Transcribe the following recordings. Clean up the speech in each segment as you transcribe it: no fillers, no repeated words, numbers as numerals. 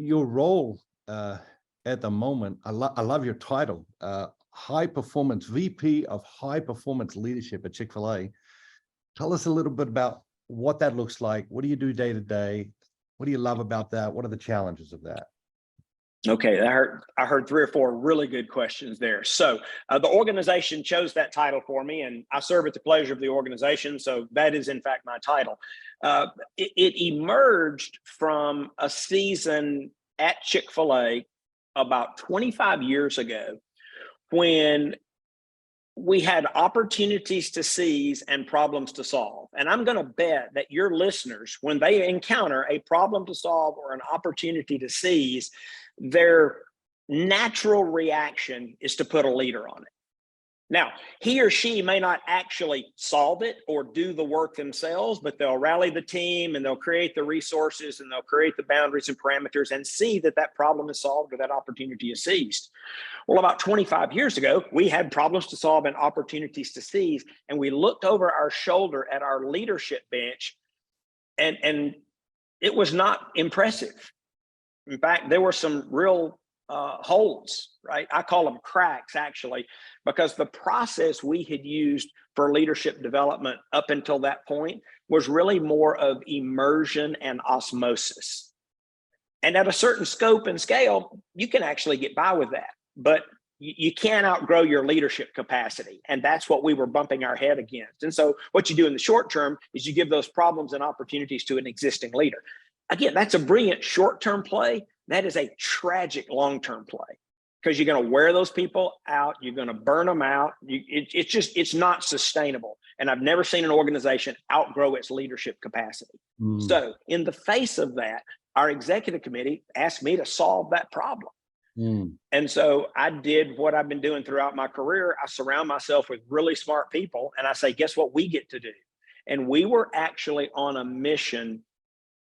your role at the moment, I love your title, High Performance VP of High Performance Leadership at Chick-fil-A. Tell us a little bit about what that looks like. What do you do day to day? What do you love about that? What are the challenges of that? Okay, I heard 3 or 4 really good questions there. So the organization chose that title for me, and I serve at the pleasure of the organization. So that is in fact my title. It emerged from a season at Chick-fil-A about 25 years ago, when we had opportunities to seize and problems to solve. And I'm going to bet that your listeners, when they encounter a problem to solve or an opportunity to seize, their natural reaction is to put a leader on it. Now, he or she may not actually solve it or do the work themselves, but they'll rally the team and they'll create the resources and they'll create the boundaries and parameters and see that that problem is solved or that opportunity is seized. Well, about 25 years ago, we had problems to solve and opportunities to seize, and we looked over our shoulder at our leadership bench, and it was not impressive. In fact, there were some real holes, right? I call them cracks, actually, because the process we had used for leadership development up until that point was really more of immersion and osmosis. And at a certain scope and scale, you can actually get by with that, but you can't outgrow your leadership capacity. And that's what we were bumping our head against. And so what you do in the short term is you give those problems and opportunities to an existing leader. Again, that's a brilliant short-term play. That is a tragic long-term play, because you're going to wear those people out. You're going to burn them out. It's not sustainable. And I've never seen an organization outgrow its leadership capacity. So in the face of that, our executive committee asked me to solve that problem. And so I did what I've been doing throughout my career. I surround myself with really smart people, and I say, guess what we get to do? And we were actually on a mission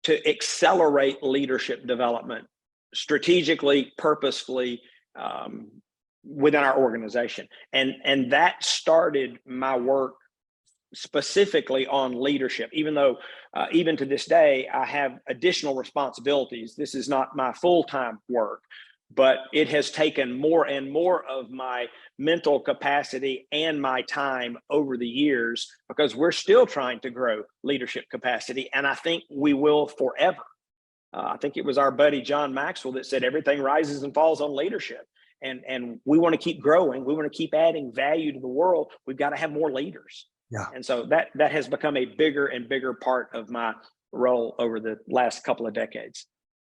to accelerate leadership development strategically, purposefully, within our organization. And that started my work specifically on leadership, even though even to this day, I have additional responsibilities. This is not my full-time work, but it has taken more and more of my mental capacity and my time over the years, because we're still trying to grow leadership capacity. And I think we will forever. I think it was our buddy, John Maxwell, that said, everything rises and falls on leadership. And we want to keep growing. We want to keep adding value to the world. We've got to have more leaders. Yeah. And so that has become a bigger and bigger part of my role over the last couple of decades.